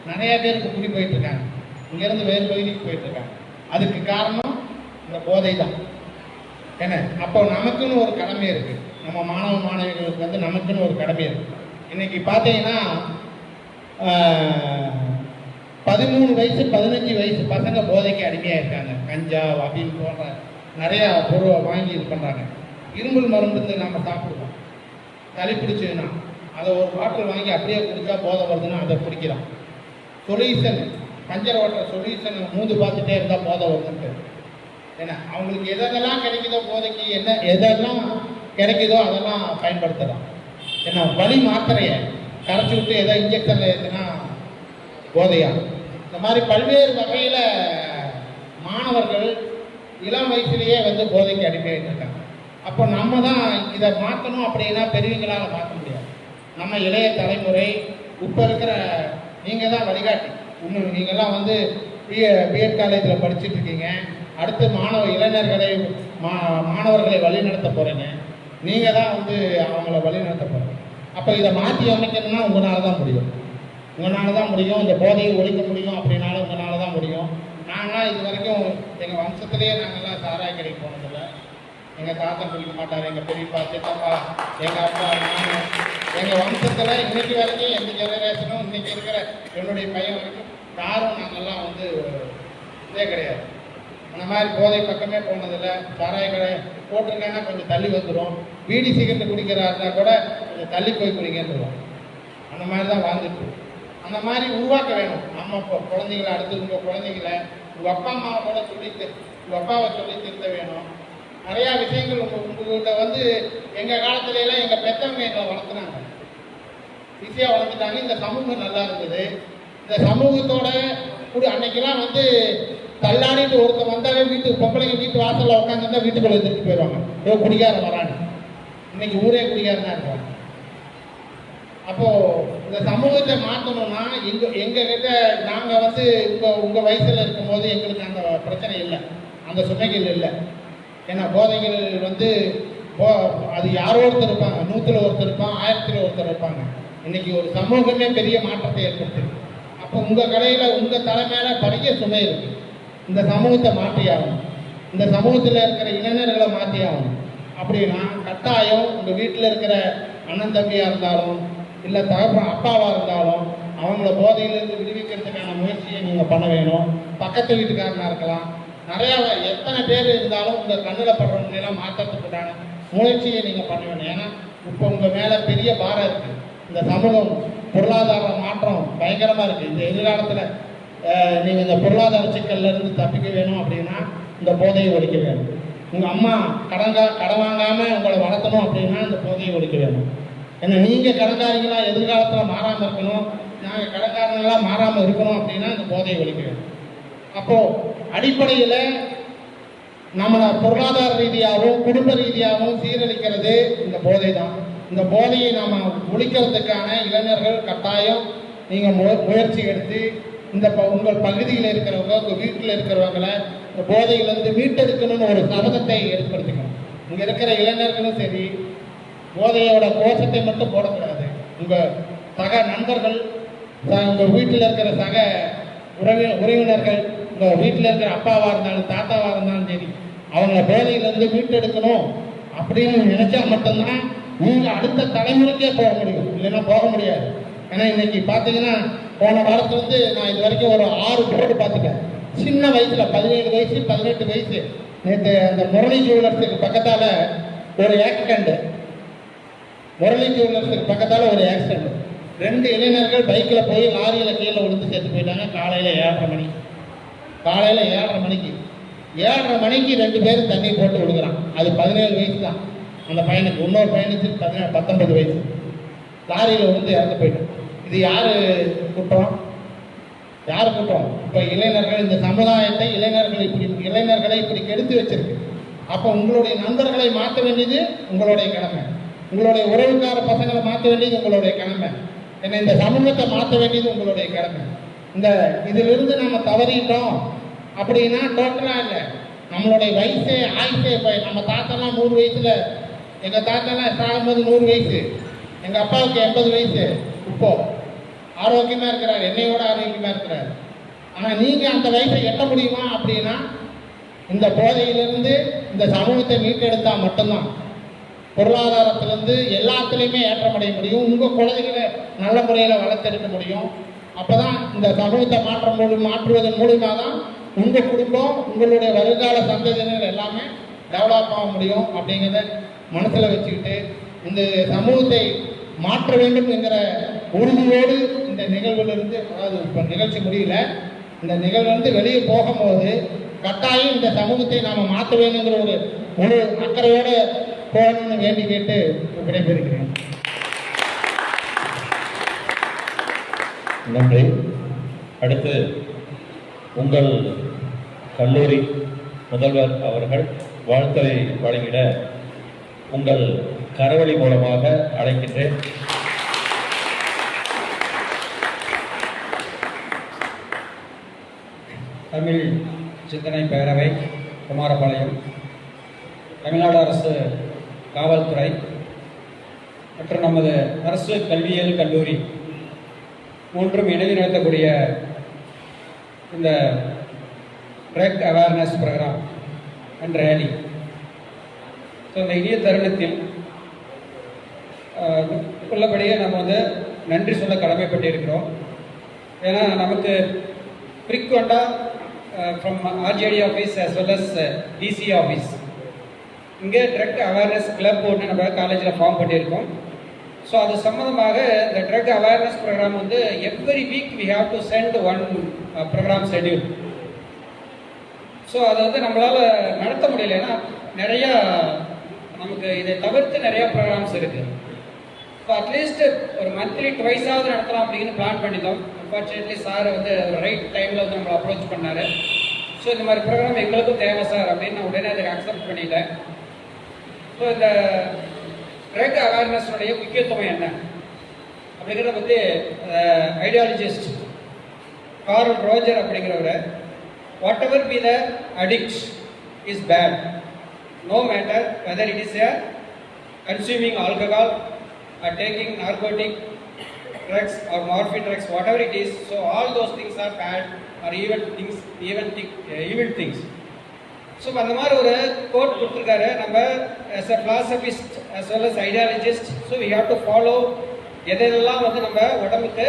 நிறைய பேருக்கு குடி போயிட்டு இருக்காங்க, இங்கேருந்து வேறு பகுதிக்கு போயிட்டு இருக்காங்க. அதுக்கு காரணம் இந்த போதை தான். என்ன, அப்போ நமக்குன்னு ஒரு கடமை இருக்கு. நம்ம மாணவ மாணவிகளுக்கு வந்து நமக்குன்னு ஒரு கடமை இருக்கு. இன்னைக்கு பார்த்தீங்கன்னா 13 வயசு 15 வயசு பசங்க போதைக்கு அடிமையாக இருக்காங்க. கஞ்சா அப்படின்னு போன்ற நிறையா பொருளை வாங்கி இது பண்ணுறாங்க. இரும்பல் மருந்து நம்ம சாப்பிடுவோம், சளி பிடிச்சதுன்னா அதை ஒரு பாட்டில் வாங்கி அப்படியே குடிச்சா போதை வருதுன்னா அதை குடிக்கிறோம். சொல்யூஷன், பஞ்சர் ஓட்டுற சொல்யூஷன் மூந்து பார்த்துட்டே இருந்தால் போதை வருதுன்ட்டு. ஏன்னா அவங்களுக்கு எதெல்லாம் கிடைக்குதோ போதைக்கு எதெல்லாம் கிடைக்குதோ அதெல்லாம் பயன்படுத்தலாம். ஏன்னா வலி மாத்திரையை கரைச்சி விட்டு எதோ இன்ஜெக்ஷனில் ஏற்றுனா போதையா. இந்த மாதிரி பல்வேறு வகையில் மாணவர்கள் இளம் வயசுலேயே வந்து போதைக்கு அடிமையாகிட்டு இருக்காங்க. அப்போ நம்ம தான் இதை மாற்றணும். அப்படின்னா பெரியவங்களால் மாற்ற முடியாது. நம்ம இளைய தலைமுறை இப்போ இருக்கிற நீங்கள் தான் வழிகாட்டி. இன்னும் நீங்கள்லாம் வந்து பிஎட் காலேஜில் படிச்சுட்டு இருக்கீங்க. அடுத்து மாணவர்களை வழிநடத்த போகிறீங்க. நீங்கள் தான் வந்து அவங்கள வழிநடத்த போகிறீங்க. அப்போ இதை மாற்றி அமைக்கணும்னா உங்களால் தான் முடியும். இந்த போதையை ஒழிக்க முடியும் அப்படின்னாலும் உங்களால் தான் முடியும். நாங்களாம் இது வரைக்கும் எங்கள் வம்சத்துலேயே நாங்கள்லாம் சாராய கடைக்கு போனதில்லை. எங்கள் தாத்தா குடிக்க மாட்டார், எங்கள் பெரியப்பா சித்தப்பா எங்கள் அப்பா நான் எங்கள் வம்சத்தில் இன்னைக்கு வரைக்கும் எந்த ஜெனரேஷனும் இன்றைக்கி இருக்கிற என்னுடைய பையன் வரைக்கும் யாரும் நாங்கள்லாம் வந்து இதே கிடையாது. அந்த மாதிரி போதை பக்கமே போனதில்லை. சாராய கடை போட்டிருக்காங்கன்னா கொஞ்சம் தள்ளி வந்துடும். பீடி சிகரெட்டு குடிக்கிறாருன்னா கூட கொஞ்சம் தள்ளி போய் குடிங்கன்றுவோம். அந்த மாதிரி தான் வாழ்ந்துட்டு. அந்த மாதிரி உருவாக்க வேணும். நம்ம இப்போ குழந்தைங்களை அடுத்து உங்கள் குழந்தைங்களை உங்கள் அப்பா அம்மாவை கூட உங்கள் அப்பாவை சொல்லி திருத்த வேணும். நிறையா விஷயங்கள் உங்கள்கிட்ட வந்து எங்கள் காலத்துலலாம் எங்கள் பெற்றவங்க எங்களை வளர்த்துனாங்க, ஈஸியாக வளர்த்துட்டாங்க. இந்த சமூகம் நல்லா இருந்தது. இந்த சமூகத்தோட கூட அன்னைக்கெல்லாம் வந்து தள்ளாடிட்டு ஒருத்தர் வந்தாலே பொம்பளைங்க வீட்டு வாசலில் உட்காந்துருந்தா வீட்டுக்குள்ளே எடுத்துட்டு போயிடுவாங்க. ஏதோ குடிகாரம் வரான்னு. இன்னைக்கு ஊரே குடிகாரனா இருக்காங்க. அப்போது இந்த சமூகத்தை மாற்றணும்னா எங்ககிட்ட நாங்கள் வந்து உங்கள் வயசில் இருக்கும்போது எங்களுக்கு அந்த பிரச்சனை இல்லை, அந்த சுமைகள் இல்லை. ஏன்னா போதைகள் வந்து அது யாரோ ஒருத்தர் இருப்பாங்க, 100ல் ஒருத்தர் இருப்பான், 1000ல் ஒருத்தர் இருப்பாங்க. இன்னைக்கு ஒரு சமூகமே பெரிய மாற்றத்தை ஏற்படுத்துது. அப்போ உங்கள் கடையில் உங்கள் தலைமையில பெரிய சுமை இருக்குது. இந்த சமூகத்தை மாற்றி ஆகணும். இந்த சமூகத்தில் இருக்கிற இளைஞர்களை மாற்றி ஆகணும். அப்படின்னா கட்டாயம் உங்கள் வீட்டில் இருக்கிற அண்ணன் தம்பியாக இருந்தாலும் இல்லை தகப்பன் அப்பாவாக இருந்தாலும் அவங்கள போதையிலிருந்து விடுவிக்கிறதுக்கான முயற்சியை நீங்கள் பண்ண வேணும். பக்கத்து வீட்டுக்காரனாக இருக்கலாம், நிறையா எத்தனை பேர் இருந்தாலும் உங்கள் கண்ணில் படுறவங்களெல்லாம் மாற்றத்துக்குண்டான முயற்சியை நீங்கள் பண்ண வேணும். ஏன்னா இப்போ உங்கள் மேலே பெரிய பாரம் இருக்குது. இந்த சமூகம் பொருளாதார மாற்றம் பயங்கரமாக இருக்குது. இந்த எதிர்காலத்தில் நீங்கள் இந்த பொருளாதார சிக்கல்லேருந்து தப்பிக்க வேணும் அப்படின்னா இந்த போதையை ஒழிக்க வேணும். உங்கள் அம்மா கடன் வாங்காமல் உங்களை வளர்த்தணும் அப்படின்னா இந்த போதையை ஒழிக்க வேணும். ஏன்னா நீங்கள் கடன்காரங்களாம் எதிர்காலத்தில் மாறாமல் இருக்கணும், நாங்கள் கடன்காரங்களாம் மாறாமல் இருக்கணும் அப்படின்னா இந்த போதையை ஒழிக்க வேணும். அப்போது அடிப்படையில் நம்மளை பொருளாதார ரீதியாகவும் குடும்ப ரீதியாகவும் சீரழிக்கிறது இந்த போதை தான். இந்த போதையை நாம் ஒழிக்கிறதுக்கான இளைஞர்கள் கட்டாயம் நீங்கள் முயற்சி எடுத்து இந்த உங்கள் பகுதியில் இருக்கிறவங்க உங்கள் வீட்டில் இருக்கிறவங்களை இந்த போதையிலேருந்து மீட்டெடுக்கணும்னு ஒரு சபதத்தை ஏற்படுத்திக்கணும். இங்கே இருக்கிற இளைஞர்களும் சரி, போதையோட கோஷத்தை மட்டும் போடக்கூடாது. உங்கள் சக நண்பர்கள், உங்கள் வீட்டில் இருக்கிற சக உறவினர்கள், உங்கள் வீட்டில் இருக்கிற அப்பாவாக இருந்தாலும் தாத்தாவாக இருந்தாலும் சரி, அவங்கள போதையிலேருந்து மீட்டெடுக்கணும் அப்படின்னு நினச்சா மட்டும்தான் நீங்கள் அடுத்த தலைமுறைக்கே போக முடியும். இல்லைன்னா போக முடியாது. ஏன்னா இன்னைக்கு பார்த்தீங்கன்னா போன வாரத்துலேருந்து நான் இது வரைக்கும் ஒரு 6 போர்டு பார்த்துட்டேன். சின்ன வயசில் 17 வயசு 18 வயசு. நேற்று அந்த முரளி ஜுவல்லர்ஸுக்கு பக்கத்தால் ஒரு ஆக்சிடெண்ட்டு. முரளி ஜுவல்லர்ஸுக்கு பக்கத்தால் ஒரு ஆக்சிடெண்ட். 2 இளைஞர்கள் பைக்கில் போய் லாரியில் கீழே விழுந்து செத்து போயிட்டாங்க. காலையில் 7:30 மணிக்கு. 7:30 மணிக்கு 2 பேரும் தண்ணி போட்டு விழுகிறான். அது 17 வயசு தான் அந்த பையனுக்கு. இன்னொரு பையனுக்கு 19 வயசு. லாரியில் விழுந்து இறந்து போயிட்டான். இது யார் குற்றம்? இப்போ இளைஞர்கள், இந்த சமுதாயத்தை இளைஞர்களை இப்படி கெடுத்து வச்சிருக்கு. அப்போ உங்களுடைய நண்பர்களை மாற்ற வேண்டியது உங்களுடைய கடமை. உங்களுடைய உறவுக்கார பசங்களை மாற்ற வேண்டியது உங்களுடைய கடமை. ஏன்னா இந்த சமூகத்தை மாற்ற வேண்டியது உங்களுடைய கடமை. இதிலிருந்து நம்ம தவறிட்டோம் அப்படின்னா டோட்டலாக இல்லை, நம்மளுடைய வயசே ஆயுசே. இப்போ நம்ம தாத்தாலாம் 100 வயசில், எங்கள் தாத்தாலாம் சாகும்போது 100 வயசு, எங்கள் அப்பாவுக்கு 80 வயசு. இப்போ ஆரோக்கியமாக இருக்கிறார், என்னையோட ஆரோக்கியமாக இருக்கிறார். ஆனால் நீங்கள் அந்த வயசை எட்ட முடியுமா அப்படின்னா இந்த போதையிலிருந்து இந்த சமூகத்தை மீட்டெடுத்தால் மட்டும்தான் பொருளாதாரத்திலேருந்து எல்லாத்துலேயுமே ஏற்றமடைய முடியும். உங்கள் குழந்தைகளை நல்ல முறையில் வளர்த்தெடுக்க முடியும். அப்போ தான் இந்த சமூகத்தை மாற்றுவதன் மூலியமாக தான் உங்கள் குடும்பம், உங்களுடைய வருங்கால சந்ததியினர் எல்லாமே டெவலப் ஆக முடியும். அப்படிங்கிறத மனசில் வச்சுக்கிட்டு இந்த சமூகத்தை மாற்ற வேண்டும் என்கிற உறுதியோடு இந்த நிகழ்விலிருந்து, அதாவது இப்போ நிகழ்ச்சி முடியல, இந்த நிகழ்விலிருந்து வெளியே போகும்போது கட்டாயம் இந்த சமூகத்தை நாம் மாற்ற வேணுங்கிற ஒரு முழு அக்கறையோடு போகணும்னு வேண்டி கேட்டு விடைபெறுகிறேன். நன்றி. அடுத்து உங்கள் கல்லூரி முதல்வர் அவர்கள் வாழ்த்துரை வழங்கிட உங்கள் கரவழி மூலமாக அழைக்கின்றேன். தமிழ் சிந்தனை பேரவை, குமாரபாளையம், தமிழ்நாடு அரசு காவல்துறை மற்றும் நமது அரசு கல்வியியல் கல்லூரி மூன்றும் இணைந்து நடத்தக்கூடிய இந்த drug awareness program and rally. So இந்த இனிய தருணத்தில் உள்ளபடியே நம்ம நன்றி சொல்ல கடமைப்பட்டிருக்கிறோம். ஏன்னா நமக்கு ஃப்ரீக்வெண்ட்டாக from RJD office as well as DC office இங்கே ட்ரக் அவேர்னஸ் கிளப் ஒன்று நம்ம காலேஜில் ஃபார்ம் பண்ணியிருக்கோம். ஸோ அது சம்மந்தமாக இந்த drug awareness program every week we have to send one program schedule. So அதை நம்மளால் நடத்த முடியல. ஏன்னா நிறையா நமக்கு இதை தவிர்த்து நிறையா ப்ரோக்ராம்ஸ் இருக்குது. ஸோ அட்லீஸ்ட் ஒரு மந்த்லி ட்வைஸாவது நடத்தலாம் அப்படின்னு பிளான் பண்ணிட்டோம். அன்ஃபார்ச்சுனேட்லி சார் ஒரு ரைட் டைமில் நம்மளை அப்ரோச் பண்ணார். ஸோ இந்த மாதிரி ப்ரோக்ராம் எங்களுக்கும் தேவை சார் அப்படின்னு நான் உடனே அதுக்கு அக்செப்ட் பண்ணிட்டேன். ஸோ இந்த ட்ரக் அவேர்னஸுடைய முக்கியத்துவம் என்ன அப்படிங்கிறத ஐடியாலஜிஸ்ட் கார்ல் ரோஜர் அப்படிங்கிறவர், whatever be the addict is bad, no matter whether it is a consuming alcohol or taking narcotic drugs or morphine drugs, whatever it is, so all those things are bad or evil things. So அந்த மாதிரி ஒரு code கொடுத்துருக்காரு. நம்ம as a philosophist as well as ideologist, so we have to follow எதெல்லாம் நம்ம உடம்புக்கு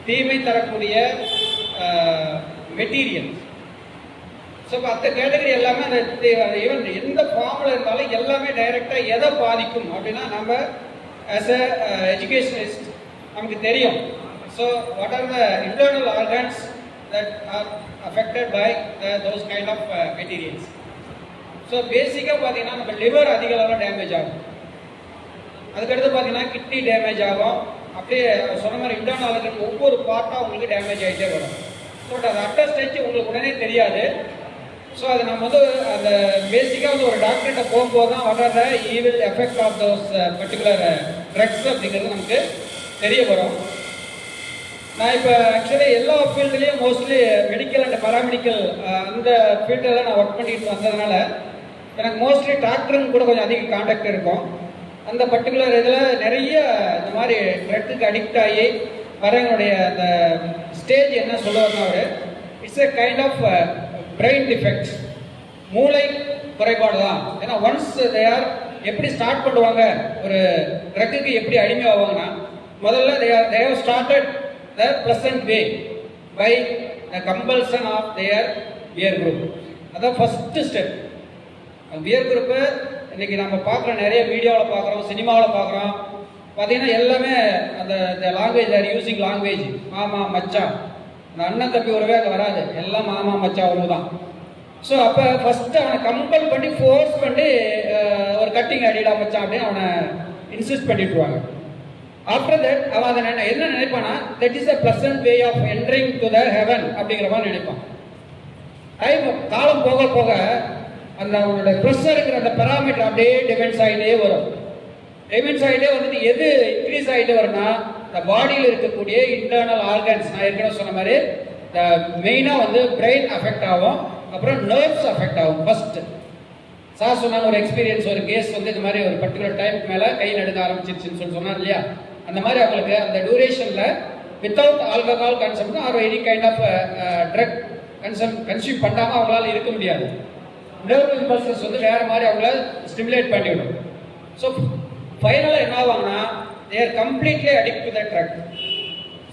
தீமை தரக்கூடிய மெட்டீரியல்ஸ். ஸோ அந்த கேட்டகரி எல்லாமே அந்த ஈவன் எந்த ஃபார்மில் இருந்தாலும் எல்லாமே டைரெக்டாக எதை பாதிக்கும் அப்படின்னா நம்ம ஆஸ் அ எஜுகேஷனிஸ்ட் நமக்கு தெரியும். So what are the internal organs that are affected by those kind of materials. So பேசிக்காக பார்த்தீங்கன்னா நம்ம லிவர் அதிக அளவில் டேமேஜ் ஆகும். அதுக்கடுத்து பார்த்தீங்கன்னா கிட்னி டேமேஜ் ஆகும். அப்படியே சொன்ன மாதிரி இன்டர்னல் ஆர்கன் ஒவ்வொரு பார்ட்டாக உங்களுக்கு டேமேஜ் ஆகிட்டே வரும். ஸோ அது அட்ட ஸ்டேஜ் உங்களுக்கு உடனே தெரியாது. ஸோ அது நம்ம அந்த பேசிக்காக ஒரு டாக்டர்கிட்ட போகும்போது தான் what are the evil effect of those particular drugs அப்படிங்கிறது நமக்கு தெரிய வரும். நான் இப்போ ஆக்சுவலி எல்லா ஃபீல்டுலேயும் மோஸ்ட்லி மெடிக்கல் அண்ட் பாராமெடிக்கல் அந்த ஃபீல்டில் நான் ஒர்க் பண்ணிட்டு வந்ததுனால எனக்கு மோஸ்ட்லி டாக்டருங்க கூட கொஞ்சம் அதிக கான்டாக்ட் இருக்கும். அந்த பர்டிகுலர் இதில் நிறைய இந்த மாதிரி ட்ரக்குக்கு அடிக்ட் ஆகி வரவங்களுடைய அந்த ஸ்டேஜ் என்ன சொல்லுவாருன்னா அவர் it's a kind of brain defect, மூளை குறைபாடு தான். ஏன்னா ஒன்ஸ் தேர் எப்படி ஸ்டார்ட் பண்ணுவாங்க ஒரு ட்ரக்குக்கு எப்படி அடிமையாவாங்கன்னா முதல்ல they have started the pleasant way by the compulsion of their peer group. அதான் ஃபர்ஸ்ட் ஸ்டெப். பியர் குரூப்பு இன்னைக்கு நம்ம பார்க்குற நிறைய வீடியோவில் பார்க்குறோம், சினிமாவில் பார்க்குறோம். பார்த்தீங்கன்னா எல்லாமே அந்த லாங்குவேஜ் ஆர் யூசிங் லாங்குவேஜ் மாமா மச்சான், அந்த அண்ணன் தம்பி உறவே அங்கே வராது, எல்லாம் மாமா மச்சான் உறவு தான். ஸோ அப்போ ஃபஸ்ட்டு அவனை கம்பல் பண்ணி ஃபோர்ஸ் பண்ணி ஒரு கட்டிங் அடிடா மச்சான் அப்படின்னு அவனை இன்சிஸ்ட் பண்ணிட்டுருவாங்க. ஆஃப்டர் தட் அவன் அதை என்ன நினைப்பானா, that is a pleasant way of entering to the heaven அப்படிங்கிற மாதிரி நினைப்பான். டைம் காலம் போக போக அந்த அவனோட ப்ரெஷருங்கிற அந்த பெராமீட்டர் அப்படியே டிஃபென்ஸ் ஆகிட்டே வரும். டிஃபென்ஸ் ஆகிட்டே வந்துட்டு எது இன்க்ரீஸ் ஆகிட்டே வரும்னா இந்த பாடியில் இருக்கக்கூடிய இன்டர்னல் ஆர்கன்ஸ், நான் ஏற்கனவே சொன்ன மாதிரி இந்த மெயினாக பிரெயின் அஃபெக்ட் ஆகும், அப்புறம் நர்வ்ஸ் அஃபெக்ட் ஆகும். ஃபர்ஸ்ட் சார் சொன்னாங்க ஒரு எக்ஸ்பீரியன்ஸ், ஒரு கேஸ் இந்த மாதிரி ஒரு பர்டிகுலர் டைமுக்கு மேலே கை நடுங்க ஆரம்பிச்சிருச்சுன்னு சொன்னார் இல்லையா, அந்த மாதிரி அவங்களுக்கு அந்த டூரேஷனில் without alcohol consumption or any kind of drug consume பண்ணாமல் அவங்களால இருக்க முடியாது. நர்வ் இம்பல்சஸ் வந்து வேற மாதிரி அவங்கள ஸ்டிமுலேட் பண்ணிவிடும். ஸோ ஃபைனலாக என்ன ஆவாங்கன்னா they are completely addict to the drug.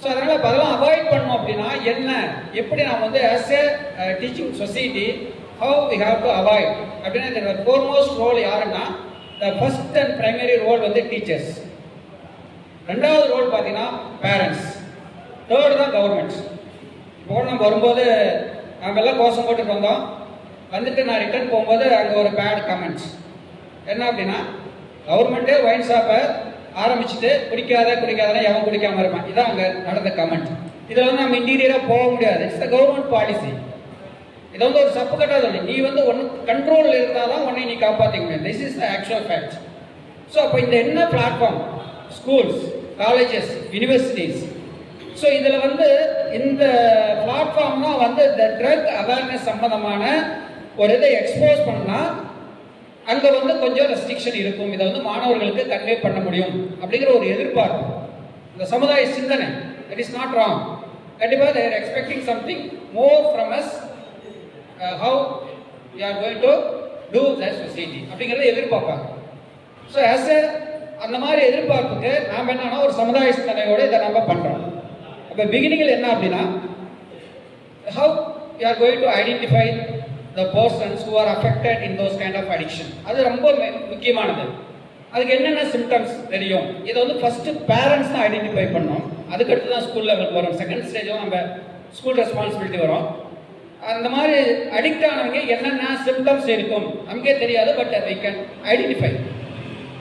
So அதனால் இப்போ அதெல்லாம் அவாய்ட் பண்ணோம் அப்படின்னா என்ன, எப்படி நாம் வந்து as a teaching society how we have to avoid அப்படின்னா இந்த ஃபோர்மோஸ்ட் ரோல் யாருன்னா the first and primary role வந்து டீச்சர்ஸ், ரெண்டாவது ரோல் பார்த்தீங்கன்னா பேரண்ட்ஸ், தேர்டு தான் கவர்மெண்ட். இப்போ நம்ம வரும்போது நம்ம எல்லாம் கோஷம் போட்டுட்டு வந்தோம், வந்துட்டு நான் ரிட்டர்ன் போகும்போது அங்கே ஒரு பேட் கமெண்ட்ஸ் என்ன அப்படின்னா கவர்மெண்ட்டே ஒயின் ஷாப்பை ஆரம்பிச்சுட்டு குடிக்காதனா எவன் குடிக்காம இருப்பான், இதான் அங்கே நடந்த கமெண்ட். இதில் வந்து நம்ம இன்டீரியராக போக முடியாது, இட்ஸ் த கவர்மெண்ட் பாலிசி. இதை வந்து ஒரு சப்பு கட்டாத நீ வந்து ஒன்று கண்ட்ரோலில் இருந்தால் தான் உன்னை நீ காப்பாற்றிக்க முடியும். This is the actual fact. So அப்போ இந்த என்ன platform schools, colleges, universities, so இதில் வந்து இந்த பிளாட்ஃபார்ம் தான் வந்து இந்த ட்ரக் அவேர்னஸ் சம்பந்தமான ஒரு இதை எக்ஸ்போஸ் பண்ணால் அங்கே வந்து கொஞ்சம் ரெஸ்ட்ரிக்ஷன் இருக்கும், இதை வந்து மாணவர்களுக்கு கன்வே பண்ண முடியும் அப்படிங்கிற ஒரு எதிர்பார்ப்பு இந்த சமுதாய சிந்தனை. It is not wrong. கண்டிப்பாக they're expecting something more from us, how you are going to do the society அப்படிங்கிறத எதிர்பார்ப்பாங்க. ஸோ ஆஸ் எ அந்த மாதிரி எதிர்பார்ப்புக்கு நாம் என்னன்னா ஒரு சமுதாய சிந்தனையோடு இதை நம்ம பண்ணுறோம். அப்போ பிகினிங்கில் என்ன அப்படின்னா how you are going to identify the persons who are affected in those kind of addiction. அது ரொம்ப முக்கியமானது. அதுக்கு என்னென்ன சிம்டம்ஸ் தெரியும், இதை வந்து ஃபர்ஸ்ட் பேரண்ட்ஸ் தான் ஐடென்டிஃபை பண்ணோம், அதுக்கடுத்து தான் ஸ்கூல் லெவலுக்கு வரும், செகண்ட் ஸ்டேஜும் நம்ம ஸ்கூல் ரெஸ்பான்சிபிலிட்டி வரும். அந்த மாதிரி அடிக்ட் ஆனவங்க என்னென்ன சிம்டம்ஸ் இருக்கும் நமக்கே தெரியாது, பட் we can identify.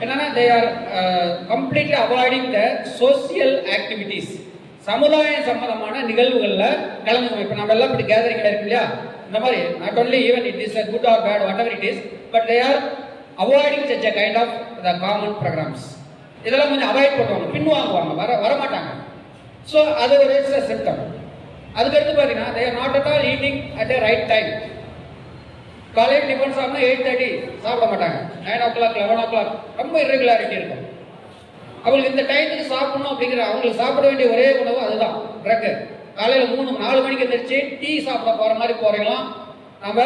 என்னன்னா they are completely avoiding the social activities. சமுதாய சம்பந்தமான நிகழ்வுகளில் கலந்துக்கணும். இப்போ நம்ம எல்லாம் இப்படி கேதரிங் இருக்கு இல்லையா, இந்த மாதிரி not only even it is a good or bad whatever it is, but they are avoiding such a kind of the common programs. இதெல்லாம் கொஞ்சம் அவாய்ட் பண்ணுவாங்க, பின்வாங்குவாங்க, வரமாட்டாங்க. ஸோ அது ஒரு சிம்டம். அதுக்கடுத்து பார்த்தீங்கன்னா they are not at all eating at the right time. காலையில் tiffin சாப்பிட்டா 8:30 சாப்பிட மாட்டாங்க, 9 o'clock 11 o'clock ரொம்ப irregularity இருக்கும். அவங்களுக்கு இந்த டைத்துக்கு சாப்பிடணும் அப்படிங்கிற அவங்களுக்கு சாப்பிட வேண்டிய ஒரே உணவு அதுதான் ட்ரக். காலையில் 3-4 மணிக்கு எந்திரிச்சு டீ சாப்பிட போகிற மாதிரி போகிறீங்களாம் நம்ம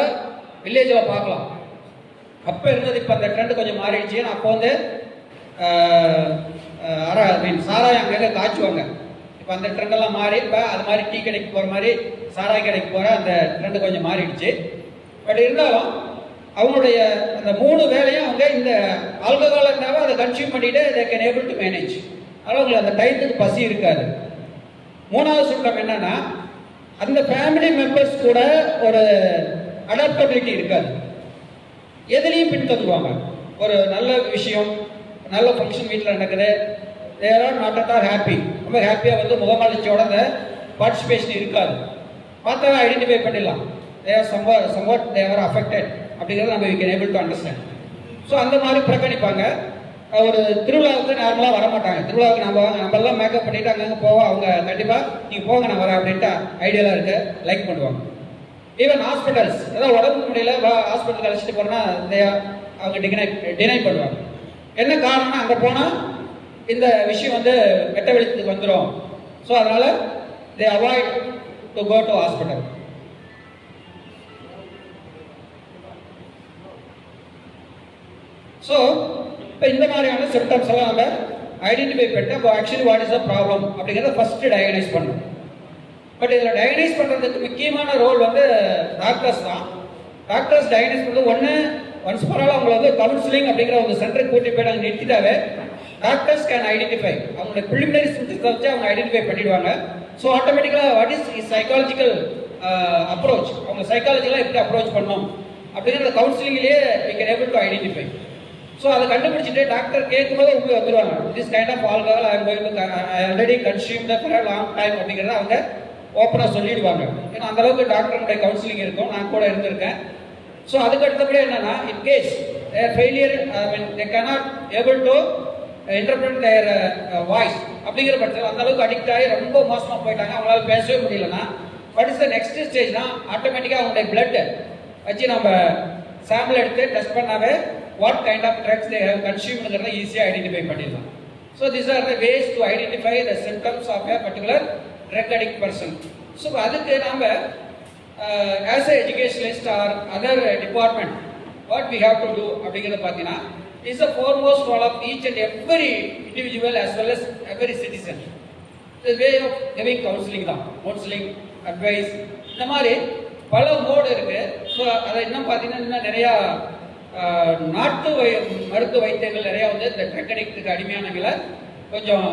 வில்லேஜில் பார்க்கலாம். அப்போ இருந்தது, இப்போ அந்த ட்ரெண்டு கொஞ்சம் மாறிடுச்சு. அப்போ வந்து சாராயம் அங்கே காய்ச்சுவாங்க. இப்போ அந்த ட்ரெண்டெல்லாம் மாறி இப்போ அது மாதிரி டீ கடைக்கு போகிற மாதிரி சாராய கடைக்கு போகிற அந்த ட்ரெண்டு கொஞ்சம் மாறிடுச்சு. பட் இருந்தாலும் அவங்களுடைய அந்த 3 வேலையும் அவங்க இந்த ஆல்கஹால் இருந்தாலும் அதை கன்சியூம் பண்ணிட்டு they can able to manage. அதனால் அவங்களுக்கு அந்த டயத்துக்கு பசி இருக்காது. மூணாவது சிம்டம் என்னன்னா அந்த ஃபேமிலி மெம்பர்ஸ் கூட ஒரு அடாப்டபிலிட்டி இருக்காது, எதுலையும் பின்தங்குவாங்க. ஒரு நல்ல விஷயம், நல்ல ஃபங்க்ஷன் வீட்டில் நடக்குது, they are not at all happy, ரொம்ப ஹாப்பியாக வந்து முகமலர்ச்சியோட அந்த பார்ட்டிசிபேஷன் இருக்காது. பார்த்தா ஐடென்டிஃபை பண்ணிடலாம் they are somewhat they are affected அப்படிங்கிறத நம்ம we can able to understand. So அந்த மாதிரி புறக்கணிப்பாங்க. ஒரு திருவிழாவுக்கு நார்மலாக வரமாட்டாங்க. திருவிழாவுக்கு நம்ம எல்லாம் மேக்கப் பண்ணிட்டு அங்கங்கே போவோம், அவங்க கண்டிப்பாக நீங்கள் போங்க நான் வரேன் அப்படின்ட்டு ஐடியாலாம் இருக்க லைக் பண்ணுவாங்க. ஈவன் ஹாஸ்பிட்டல்ஸ் ஏதாவது உடம்பு முடியல ஹாஸ்பிட்டலுக்கு அழைச்சிட்டு போகிறோன்னா அவங்க டினை பண்ணுவாங்க. என்ன காரணம்னா அங்கே போனால் இந்த விஷயம் வந்து வெட்ட வெளிச்சத்துக்கு வந்துடும். ஸோ அதனால் they avoid to go to hospital. So இப்போ இந்த மாதிரியான சிம்டம்ஸ் எல்லாம் நம்ம ஐடென்டிஃபை பண்ணிட்டு அப்போ actually what is the problem அப்படிங்கிறத ஃபர்ஸ்ட் டயக்னைஸ் பண்ணணும். பட் இதில் டயக்னைஸ் பண்ணுறதுக்கு முக்கியமான ரோல் வந்து டாக்டர்ஸ் தான். டாக்டர்ஸ் டயக்னைஸ் பண்ணுறது ஒன்ஸ் ஃபார் ஆல் அவங்களை வந்து கவுன்சிலிங் அப்படிங்கிற ஒரு சென்டருக்கு கூட்டி போய் நாங்கள் நிறுத்திட்டாவே டாக்டர்ஸ் கேன் ஐடென்டிஃபை, அவங்களோட ப்ரிலிமினரி சிம்டம்ஸை வச்சு அவங்க ஐடென்டிஃபை பண்ணிடுவாங்க. ஸோ ஆட்டோமேட்டிக்காக வாட் இஸ் சைக்காலஜிக்கல் அப்ரோச், அவங்க சைக்காலஜிலாம் எப்படி அப்ரோச் பண்ணணும் அப்படிங்கிற கவுன்சிலிங்லேயே we can able to identify. So அதை கண்டுபிடிச்சிட்டு டாக்டர் கேட்கும்போது உங்களுக்கு வந்துடுவாங்க, this kind of alcohol I already consume for a long time அப்படிங்கிறத அவங்க ஓப்பனாக சொல்லிடுவாங்க. ஏன்னா அந்த அளவுக்கு டாக்டருடைய கவுன்சிலிங் இருக்கும், நான் கூட இருந்திருக்கேன். ஸோ அதுக்கு அடுத்தபடி என்னன்னா in case failure they cannot able to interpret there voice அப்படிங்கிற பட்சத்தில் அந்த அளவுக்கு அடிக்ட் ஆகி ரொம்ப மோசமாக போயிட்டாங்க, அவங்களால பேசவே முடியலன்னா வாட் இஸ் த நெக்ஸ்ட் ஸ்டேஜ்னா ஆட்டோமேட்டிக்காக அவங்களுடைய பிளட் வச்சு நம்ம சாம்பிள் எடுத்து டெஸ்ட் பண்ணாவே what kind of drugs they have consumed ஈஸியாக ஐடென்டிஃபை பண்ணிடலாம். So these are the ways to identify the symptoms of a particular drug addict person. So அதுக்கு நாம் as a educationalist or other department what we have to do அப்படிங்கிறத பார்த்தீங்கன்னா is a foremost role of each and every individual as well as every citizen. Way of giving counselling தான், counselling, advice, இந்த மாதிரி பல mode இருக்கு. So அதை இன்னும் பார்த்தீங்கன்னா இன்னும் நிறையா நாட்டு மருத்துவ வைத்தியங்கள் நிறையா வந்து இந்த ட்ரக் அடிக்ட்டுக்கு அடிமையானங்களை கொஞ்சம்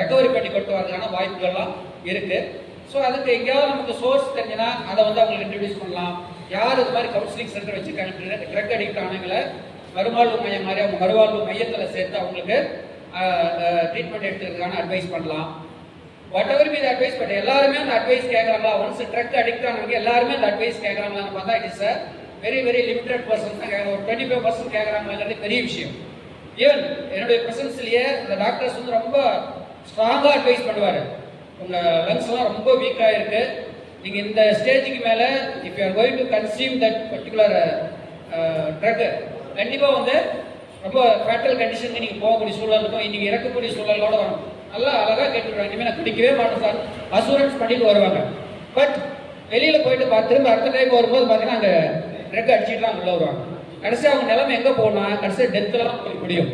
ரெக்கவரி பண்ணி கொண்டு வரதுக்கான வாய்ப்புகள்லாம் இருக்கு. ஸோ அதுக்கு எங்கேயாவது நமக்கு சோர்ஸ் தெரிஞ்சுன்னா அதை வந்து அவங்களுக்கு இன்ட்ரடியூஸ் பண்ணலாம். யார் இது மாதிரி கவுன்சிலிங் சென்டர் வச்சிருக்காங்க ட்ரக் அடிக்ட் ஆனவங்களை மறுவாழ்வு மையம் மாதிரி அவங்க மறுவாழ்வு மையத்தில் சேர்த்து அவங்களுக்கு ட்ரீட்மெண்ட் எடுத்துக்கிறதுக்கான அட்வைஸ் பண்ணலாம். What ever be advice, but எல்லாருமே அந்த அட்வைஸ் கேட்கறாங்களா? ஒன்ஸ் ட்ரக் அடிக்ட் ஆனவங்க எல்லாருமே அந்த அட்வைஸ் கேட்கறாங்களான்னு பார்த்தா it is very very limited persons தான் கேட்குறாங்க. ஒரு 25% கேட்குறாங்கிறது பெரிய விஷயம். ஈவன் என்னுடைய ப்ரெசன்ஸ்லேயே அந்த டாக்டர்ஸ் வந்து ரொம்ப ஸ்ட்ராங்காக அட்வைஸ் பண்ணுவார். உங்கள் லங்ஸ்லாம் ரொம்ப வீக்காக இருக்கு, நீங்கள் இந்த ஸ்டேஜுக்கு மேலே if you are going to consume that particular drug கண்டிப்பாக வந்து ரொம்ப ஃபேட்டல் கண்டிஷனுக்கு நீங்கள் போகக்கூடிய சூழல் இருக்கும், இன்னைக்கு இறக்கக்கூடிய சூழலோட வரும். நல்லா அழகாக கேட்டுருவாங்க, இனிமேல் நான் குடிக்கவே மாட்டேன் சார் அசூரன்ஸ் பண்ணிட்டு வருவாங்க. பட் வெளியில் போயிட்டு திரும்ப அடுத்த டைம் வரும்போது பார்த்தீங்கன்னா அங்கே ட்ரக் அடிச்சுட்டு தான் உள்ள வருவாங்க. கடைசி அவங்க நிலைமை எங்கே போகணும், கடைசி டெத்லாம் போய் முடியும்.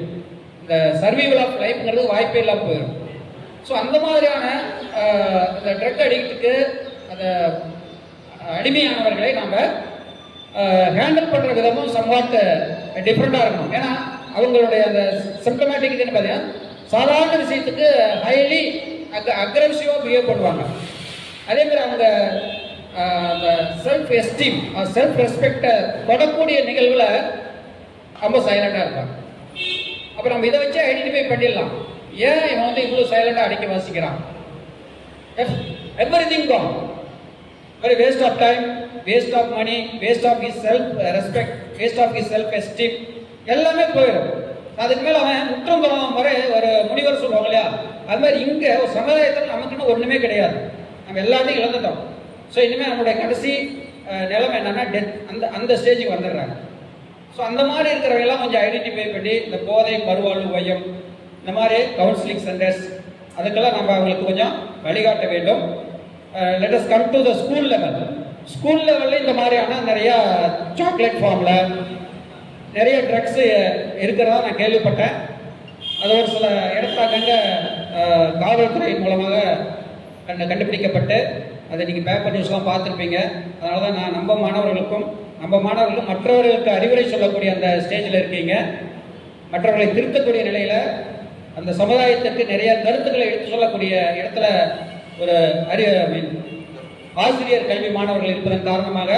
இந்த சர்வைவல் ஆஃப் லைஃப்ங்கிறது வாய்ப்பே இல்லாமல் போயிடும். ஸோ அந்த மாதிரியான இந்த ட்ரக் அடிக்ட்டுக்கு அந்த அடிமையானவர்களை நாம் ஹேண்டில் பண்ணுற விதமும் சம்வாட் டிஃப்ரெண்டாக இருக்கணும். ஏன்னா அவங்களுடைய அந்த சிம்டமேட்டிக் இதுன்னு பார்த்தீங்கன்னா சாதாரண விஷயத்துக்கு ஹைலி அக்ரெசிவாக பிஹேவ் பண்ணுவாங்க. அதே மாதிரி அவங்க அந்த செல்ஃப் எஸ்டீம் செல்ஃப் ரெஸ்பெக்டை தொடக்கூடிய நிகழ்வில் ரொம்ப சைலண்டாக இருப்பாங்க. அப்போ நம்ம இதை வச்சு ஐடென்டிஃபை பண்ணிடலாம், ஏன் இவன் வந்து இவ்வளோ சைலண்டாக அடிக்க வாசிக்கிறான். Everything gone, very waste of time, waste of money, waste of his self respect, waste of his self esteem எல்லாமே போயிடும். அதுக்கு மேலே அவன் முற்றம் தொடங்கும் வரை ஒரு முனிவர் சொல்லுவாங்க இல்லையா, அது மாதிரி இங்கே ஒரு சமுதாயத்தில் நமக்குன்னு ஒன்றுமே கிடையாது, நம்ம எல்லாத்தையும் இழந்துட்டோம். ஸோ இனிமேல் நம்மளுடைய கடைசி நிலைமை என்னன்னா டெத், அந்த ஸ்டேஜுக்கு வந்துடுறாங்க. ஸோ அந்த மாதிரி இருக்கிறவங்கெல்லாம் கொஞ்சம் ஐடென்டிஃபை பண்ணி இந்த போதை மறுவாழ்வு மையம், இந்த மாதிரி கவுன்சிலிங் சென்டர்ஸ், அதுக்கெல்லாம் நம்ம அவங்களுக்கு கொஞ்சம் வழிகாட்ட வேண்டும். Let us come to the school level. School லெவலில் இந்த மாதிரியான நிறையா சாக்லேட் ஃபார்மில் நிறைய ட்ரக்ஸ் இருக்கிறதா நான் கேள்விப்பட்டேன். அது ஒரு சில இடத்துல காவல்துறை மூலமாக கண்டுபிடிக்கப்பட்டு அதை நீங்கள் பேப்பர் நியூஸ்லாம் பார்த்துருப்பீங்க. அதனால தான் நான் நம்ம மாணவர்களுக்கும் மற்றவர்களுக்கு அறிவுரை சொல்லக்கூடிய அந்த ஸ்டேஜில் இருக்கீங்க. மற்றவர்களை திருத்தக்கூடிய நிலையில் அந்த சமுதாயத்திற்கு நிறைய கருத்துக்களை எடுத்து சொல்லக்கூடிய இடத்துல ஒரு ஆசிரியர் கல்வி மாணவர்கள் இருப்பதன் காரணமாக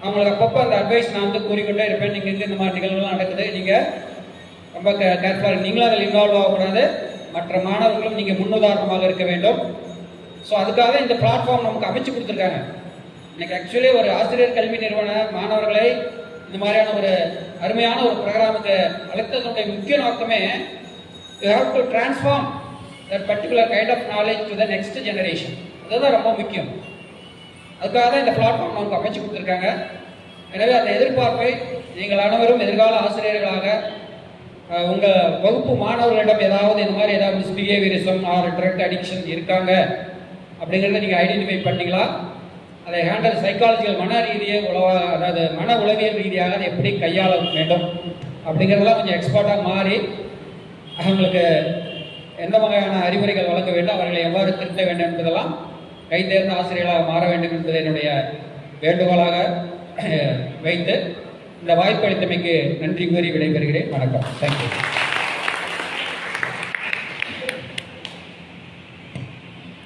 அவங்களுக்கு அப்பப்போ அந்த அட்வைஸ் நான் வந்து கூறிக்கொண்டே இருப்பேன். நீங்கள் இங்கே இந்த மாதிரி நிகழ்வுலாம் நடக்குது, நீங்கள் ரொம்ப கேர்ஃபுல்லாக, நீங்களும் அதில் இன்வால்வ் ஆகக்கூடாது, மற்ற மாணவர்களும் நீங்கள் முன்னுதாரணமாக இருக்க வேண்டும். ஸோ அதுக்காக இந்த பிளாட்ஃபார்ம் நமக்கு அமைச்சு கொடுத்துருக்காங்க. இன்னைக்கு ஆக்சுவலி ஒரு ஆசிரியர் கல்வி நிறுவன மாணவர்களை இந்த மாதிரியான ஒரு அருமையான ஒரு ப்ரோக்ராமுக்கு அழைத்ததனுடைய முக்கிய நோக்கமே you have to transform that particular kind of knowledge to the next generation. அதுதான் ரொம்ப முக்கியம். அதுக்காக தான் இந்த பிளாட்ஃபார்ம் நமக்கு அமைச்சு கொடுத்துருக்காங்க. எனவே அந்த எதிர்பார்ப்பை நீங்கள் அனைவரும் எதிர்கால ஆசிரியர்களாக உங்கள் வகுப்பு மாணவர்களிடம் ஏதாவது இந்த மாதிரி ஏதாவது மிஸ்பிஹேவியரிசம் ஆர் ட்ரக் அடிக்ஷன் இருக்காங்க அப்படிங்கிறத நீங்கள் ஐடென்டிஃபை பண்ணிங்களா, அதை ஹேண்டல் சைக்காலஜிக்கல் மன ரீதியாக அதாவது மன உளவியல் ரீதியாக அதை எப்படி கையாள வேண்டும் அப்படிங்கிறதெல்லாம் கொஞ்சம் எக்ஸ்பர்ட்டாக மாறி அவங்களுக்கு எந்த வகையான அறிவுரைகள் வழங்க வேண்டும், அவர்களை எவ்வாறு திருத்த வேண்டும் என்பதெல்லாம் கைதேர்ந்த ஆசிரியர்களாக மாற வேண்டும் என்பதை என்னுடைய வேண்டுகோளாக வைத்து இந்த வாய்ப்பு அளித்தமைக்கு நன்றி கூறி விடைபெறுகிறேன். வணக்கம். தேங்க்யூ.